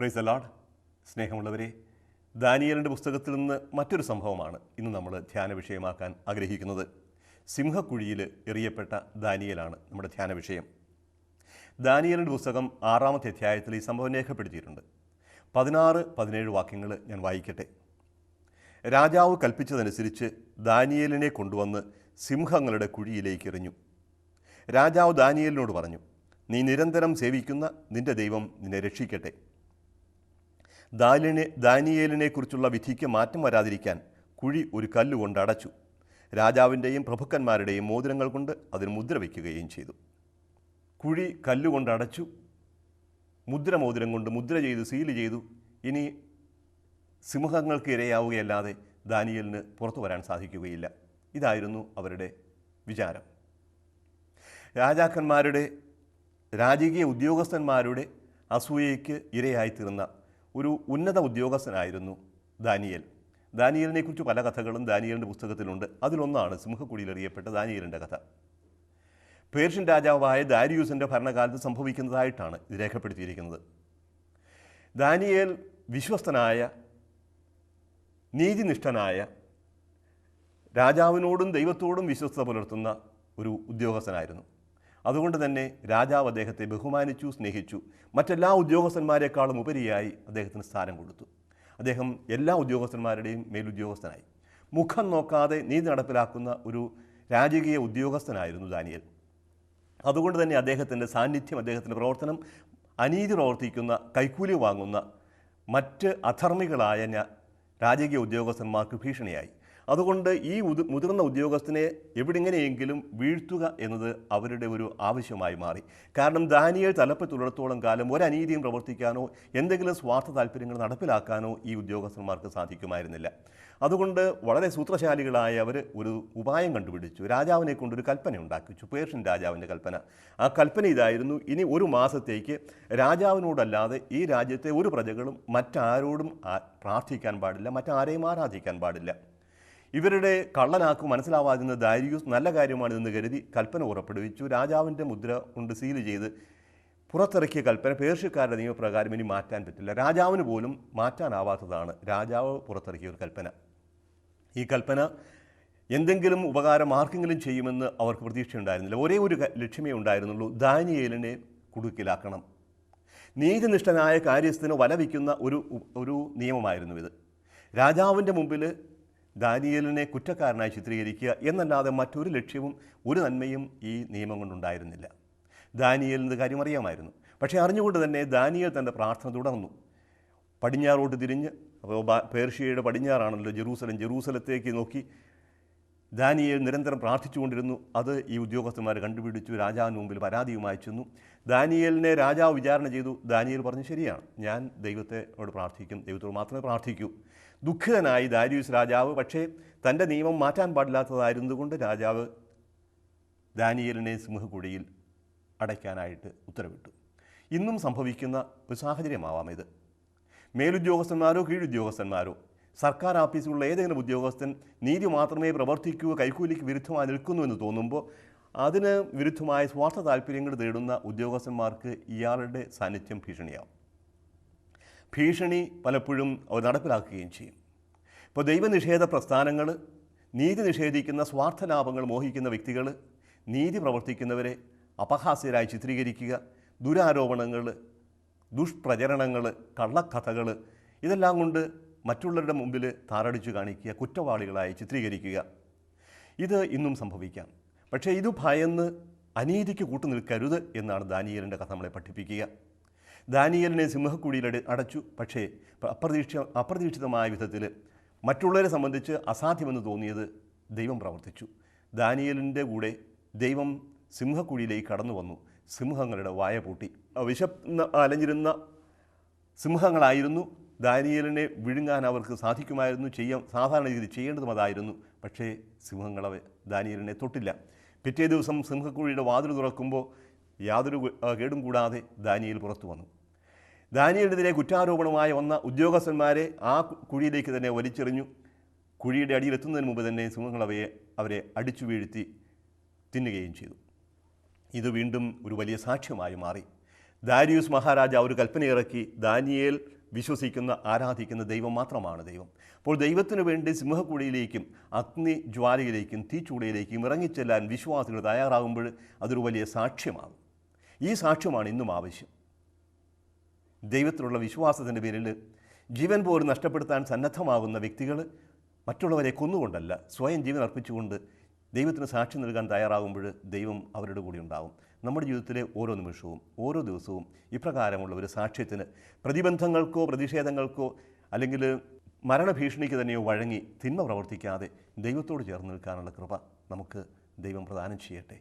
Praise the Lord. സ്നേഹമുള്ളവരെ, ദാനിയേലിൻ്റെ പുസ്തകത്തിൽ നിന്ന് മറ്റൊരു സംഭവമാണ് ഇന്ന് നമ്മൾ ധ്യാന വിഷയമാക്കാൻ ആഗ്രഹിക്കുന്നത്. സിംഹക്കുഴിയിൽ എറിയപ്പെട്ട ദാനിയേലാണ് നമ്മുടെ ധ്യാന വിഷയം. ദാനിയേലിൻ്റെ പുസ്തകം 6-ാമത്തെ അധ്യായത്തിൽ ഈ സംഭവം രേഖപ്പെടുത്തിയിട്ടുണ്ട്. 16-17 വാക്യങ്ങൾ ഞാൻ വായിക്കട്ടെ. രാജാവ് കൽപ്പിച്ചതനുസരിച്ച് ദാനിയേലിനെ കൊണ്ടുവന്ന് സിംഹങ്ങളുടെ കുഴിയിലേക്ക് എറിഞ്ഞു. രാജാവ് ദാനിയേലിനോട് പറഞ്ഞു, നീ നിരന്തരം സേവിക്കുന്ന നിന്റെ ദൈവം നിന്നെ രക്ഷിക്കട്ടെ. ദാനിയേലിനെക്കുറിച്ചുള്ള വിധിക്ക് മാറ്റം വരാതിരിക്കാൻ കുഴി ഒരു കല്ലുകൊണ്ട് അടച്ചു. രാജാവിൻ്റെയും പ്രഭുക്കന്മാരുടെയും മോതിരങ്ങൾ കൊണ്ട് അതിന് മുദ്ര വയ്ക്കുകയും ചെയ്തു. കുഴി കല്ലുകൊണ്ട് അടച്ചു, മോതിരം കൊണ്ട് മുദ്ര ചെയ്തു, സീല് ചെയ്തു. ഇനി സിംഹങ്ങൾക്ക് ഇരയാവുകയല്ലാതെ ദാനിയേലിന് പുറത്തു വരാൻ സാധിക്കുകയില്ല. ഇതായിരുന്നു അവരുടെ വിചാരം. രാജാക്കന്മാരുടെ, രാജകീയ ഉദ്യോഗസ്ഥന്മാരുടെ അസൂയയ്ക്ക് ഇരയായിത്തീർന്ന ഒരു ഉന്നത ഉദ്യോഗസ്ഥനായിരുന്നു ദാനിയേൽ. ദാനിയേലിനെക്കുറിച്ച് പല കഥകളും ദാനിയേലിൻ്റെ പുസ്തകത്തിലുണ്ട്. അതിലൊന്നാണ് സിംഹക്കുഴിയിലെറിയപ്പെട്ട ദാനിയേലിൻ്റെ കഥ. പേർഷ്യൻ രാജാവായ ദാരിയൂസിൻ്റെ ഭരണകാലത്ത് സംഭവിക്കുന്നതായിട്ടാണ് ഇത് രേഖപ്പെടുത്തിയിരിക്കുന്നത്. ദാനിയേൽ വിശ്വസ്തനായ, നീതിനിഷ്ഠനായ, രാജാവിനോടും ദൈവത്തോടും വിശ്വസ്തത പുലർത്തുന്ന ഒരു ഉദ്യോഗസ്ഥനായിരുന്നു. അതുകൊണ്ട് തന്നെ രാജാവ് അദ്ദേഹത്തെ ബഹുമാനിച്ചു, സ്നേഹിച്ചു. മറ്റെല്ലാ ഉദ്യോഗസ്ഥന്മാരെക്കാളും ഉപരിയായി അദ്ദേഹത്തിന് സ്ഥാനം കൊടുത്തു. അദ്ദേഹം എല്ലാ ഉദ്യോഗസ്ഥന്മാരുടെയും മേലുദ്യോഗസ്ഥനായി. മുഖം നോക്കാതെ നീതി നടപ്പിലാക്കുന്ന ഒരു രാജകീയ ഉദ്യോഗസ്ഥനായിരുന്നു ദാനിയേൽ. അതുകൊണ്ട് തന്നെ അദ്ദേഹത്തിൻ്റെ സാന്നിധ്യം, അദ്ദേഹത്തിൻ്റെ പ്രവർത്തനം അനീതി പ്രവർത്തിക്കുന്ന, കൈക്കൂലി വാങ്ങുന്ന മറ്റ് അധർമ്മികളായ രാജകീയ ഉദ്യോഗസ്ഥന്മാർക്ക് ഭീഷണിയായി. അതുകൊണ്ട് ഈ മുതിർന്ന ഉദ്യോഗസ്ഥനെ എവിടെങ്ങനെയെങ്കിലും വീഴ്ത്തുക എന്നത് അവരുടെ ഒരു ആവശ്യമായി മാറി. കാരണം ദാനിയേൽ തലപ്പത്തുള്ളിടത്തോളം കാലം ഒരനീതിയും പ്രവർത്തിക്കാനോ എന്തെങ്കിലും സ്വാർത്ഥ താല്പര്യങ്ങൾ നടപ്പിലാക്കാനോ ഈ ഉദ്യോഗസ്ഥന്മാർക്ക് സാധിക്കുമായിരുന്നില്ല. അതുകൊണ്ട് വളരെ സൂത്രശാലികളായ അവർ ഒരു ഉപായം കണ്ടുപിടിച്ചു. രാജാവിനെ കൊണ്ടൊരു കൽപ്പന ഉണ്ടാക്കിച്ചു, പേർഷ്യൻ രാജാവിൻ്റെ കൽപ്പന. ആ കൽപ്പന ഇതായിരുന്നു: ഇനി ഒരു മാസത്തേക്ക് രാജാവിനോടല്ലാതെ ഈ രാജ്യത്തെ ഒരു പ്രജകളും മറ്റാരോടും പ്രാർത്ഥിക്കാൻ പാടില്ല, മറ്റാരെയും ആരാധിക്കാൻ പാടില്ല. ഇവരുടെ കള്ളനാക്ക് മനസ്സിലാവാതിരുന്ന ദാരിയൂസ് നല്ല കാര്യമാണിതെന്ന് കരുതി കൽപ്പന പുറപ്പെടുവിച്ചു. രാജാവിൻ്റെ മുദ്ര കൊണ്ട് സീല് ചെയ്ത് പുറത്തിറക്കിയ കൽപ്പന പേർഷ്യക്കാരുടെ നിയമപ്രകാരം ഇനി മാറ്റാൻ പറ്റില്ല. രാജാവിന് പോലും മാറ്റാനാവാത്തതാണ് രാജാവ് പുറത്തിറക്കിയ ഒരു കൽപ്പന. ഈ കൽപ്പന എന്തെങ്കിലും ഉപകാരം ആർക്കെങ്കിലും ചെയ്യുമെന്ന് അവർക്ക് പ്രതീക്ഷയുണ്ടായിരുന്നില്ല. ഒരേ ഒരു ലക്ഷ്യമേ ഉണ്ടായിരുന്നുള്ളൂ: ദാനിയേലിനെ കുടുക്കിലാക്കണം. നീതിനിഷ്ഠനായ കാര്യസ്ഥന് വലവിക്കുന്ന ഒരു നിയമമായിരുന്നു ഇത്. രാജാവിൻ്റെ മുമ്പിൽ ദാനിയേലിനെ കുറ്റക്കാരനായി ചിത്രീകരിക്കുക എന്നല്ലാതെ മറ്റൊരു ലക്ഷ്യവും ഒരു നന്മയും ഈ നിയമം കൊണ്ടുണ്ടായിരുന്നില്ല. ദാനിയേലിൻ്റെ കാര്യം അറിയാമായിരുന്നു. പക്ഷേ അറിഞ്ഞുകൊണ്ട് തന്നെ ദാനിയേൽ തൻ്റെ പ്രാർത്ഥന തുടർന്നു. പടിഞ്ഞാറോട്ട് തിരിഞ്ഞ്, അപ്പോൾ പേർഷ്യയുടെ പടിഞ്ഞാറാണല്ലോ ജെറൂസലത്തേക്ക് നോക്കി ദാനിയേൽ നിരന്തരം പ്രാർത്ഥിച്ചുകൊണ്ടിരുന്നു. അത് ഈ ഉദ്യോഗസ്ഥന്മാർ കണ്ടുപിടിച്ചു. രാജാവിന് മുമ്പിൽ പരാതിയുമായി ചെന്നു. ദാനിയേലിനെ രാജാവ് വിചാരണ ചെയ്തു. ദാനിയേൽ പറഞ്ഞു, ശരിയാണ്, ഞാൻ ദൈവത്തോട് പ്രാർത്ഥിക്കും, ദൈവത്തോട് മാത്രമേ പ്രാർത്ഥിക്കൂ. ദുഃഖിതനായി ദാരിയൂസ് രാജാവ്. പക്ഷേ തൻ്റെ നിയമം മാറ്റാൻ പാടില്ലാത്തതായിരുന്നതുകൊണ്ട് രാജാവ് ദാനിയേലിനെ സിംഹക്കുഴിയിൽ അടയ്ക്കാനായിട്ട് ഉത്തരവിട്ടു. ഇന്നും സംഭവിക്കുന്ന ഒരു സാഹചര്യമാവാം ഇത്. മേലുദ്യോഗസ്ഥന്മാരോ കീഴുദ്യോഗസ്ഥന്മാരോ, സർക്കാർ ഓഫീസിലുള്ള ഏതെങ്കിലും ഉദ്യോഗസ്ഥൻ നീതി മാത്രമേ പ്രവർത്തിക്കൂ, കൈക്കൂലിക്ക് വിരുദ്ധമായി നിൽക്കുന്നുവെന്ന് തോന്നുമ്പോൾ അതിന് വിരുദ്ധമായ സ്വാർത്ഥ താല്പര്യങ്ങൾ തേടുന്ന ഉദ്യോഗസ്ഥന്മാർക്ക് ഇയാളുടെ സാന്നിധ്യം ഭീഷണിയാവും. ഭീഷണി പലപ്പോഴും അവർ നടപ്പിലാക്കുകയും ചെയ്യും. ഇപ്പോൾ ദൈവനിഷേധ പ്രസ്ഥാനങ്ങൾ, നീതി നിഷേധിക്കുന്ന, സ്വാർത്ഥ ലാഭങ്ങൾ മോഹിക്കുന്ന വ്യക്തികൾ, നീതി പ്രവർത്തിക്കുന്നവരെ അപഹാസ്യരായി ചിത്രീകരിക്കുക, ദുരാരോപണങ്ങൾ, ദുഷ്പ്രചരണങ്ങൾ, കള്ളക്കഥകൾ, ഇതെല്ലാം കൊണ്ട് മറ്റുള്ളവരുടെ മുമ്പിൽ താറടിച്ചു കാണിക്കുക, കുറ്റവാളികളായി ചിത്രീകരിക്കുക. ഇത് ഇന്നും സംഭവിക്കാം. പക്ഷേ ഇത് ഭയന്ന് അനീതിക്ക് കൂട്ടുനിൽക്കരുത് എന്നാണ് ദാനിയേലിൻ്റെ കഥ നമ്മളെ പഠിപ്പിക്കുക. ദാനിയേലിനെ സിംഹക്കുഴിയിൽ അടച്ചു. പക്ഷേ അപ്രതീക്ഷിതമായ വിധത്തിൽ മറ്റുള്ളവരെ സംബന്ധിച്ച് അസാധ്യമെന്ന് തോന്നിയത് ദൈവം പ്രവർത്തിച്ചു. ദാനിയേലിൻ്റെ കൂടെ ദൈവം സിംഹക്കുഴിയിലേക്ക് കടന്നു വന്നു. സിംഹങ്ങളുടെ വായ പൂട്ടി. വിശന്ന് അലഞ്ഞിരുന്ന സിംഹങ്ങളായിരുന്നു. ദാനിയേലിനെ വിഴുങ്ങാൻ അവർക്ക് സാധിക്കുമായിരുന്നു. സാധാരണ രീതിയിൽ ചെയ്യേണ്ടതും അതായിരുന്നു. പക്ഷേ സിംഹങ്ങളെ ദാനിയേലിനെ തൊട്ടില്ല. പിറ്റേ ദിവസം സിംഹക്കുഴിയുടെ വാതിൽ തുറക്കുമ്പോൾ യാതൊരു കേടും കൂടാതെ ദാനിയേൽ പുറത്തു വന്നു. ദാനിയേലിനെതിരെ കുറ്റാരോപണമായി വന്ന ഉദ്യോഗസ്ഥന്മാരെ ആ കുഴിയിലേക്ക് തന്നെ വലിച്ചെറിഞ്ഞു. കുഴിയുടെ അടിയിലെത്തുന്നതിന് മുമ്പ് തന്നെ സിംഹങ്ങൾ അവരെ അടിച്ചു വീഴ്ത്തി തിന്നുകയും ചെയ്തു. ഇത് വീണ്ടും ഒരു വലിയ സാക്ഷ്യമായി മാറി. ദാരിയൂസ് മഹാരാജാവ് ഒരു കൽപ്പന ഇറക്കി, ദാനിയേൽ വിശ്വസിക്കുന്ന ആരാധിക്കുന്ന ദൈവം മാത്രമാണ് ദൈവം. അപ്പോൾ ദൈവത്തിനു വേണ്ടി സിംഹക്കുഴിയിലേക്കും അഗ്നി ജ്വാലയിലേക്കും തീച്ചൂളയിലേക്കും ഇറങ്ങിച്ചെല്ലാൻ വിശ്വാസികൾ തയ്യാറാകുമ്പോൾ അതൊരു വലിയ സാക്ഷ്യമാകും. ഈ സാക്ഷ്യമാണ് ഇന്നും ആവശ്യം. ദൈവത്തിലുള്ള വിശ്വാസത്തിൻ്റെ പേരിൽ ജീവൻ പോലും നഷ്ടപ്പെടുത്താൻ സന്നദ്ധമാകുന്ന വ്യക്തികൾ മറ്റുള്ളവരെ കൊന്നുകൊണ്ടല്ല, സ്വയം ജീവൻ അർപ്പിച്ചുകൊണ്ട് ദൈവത്തിന് സാക്ഷ്യം നൽകാൻ തയ്യാറാകുമ്പോൾ ദൈവം അവരുടെ കൂടെ ഉണ്ടാകും. നമ്മുടെ ജീവിതത്തിലെ ഓരോ നിമിഷവും ഓരോ ദിവസവും ഇപ്രകാരമുള്ള ഒരു സാക്ഷ്യത്തിന് പ്രതിബന്ധങ്ങൾക്കോ പ്രതിഷേധങ്ങൾക്കോ അല്ലെങ്കിൽ മരണഭീഷണിക്ക് തന്നെയോ വഴങ്ങി തിന്മ പ്രവർത്തിക്കാതെ ദൈവത്തോട് ചേർന്ന് നിൽക്കാനുള്ള കൃപ നമുക്ക് ദൈവം പ്രദാനം ചെയ്യട്ടെ.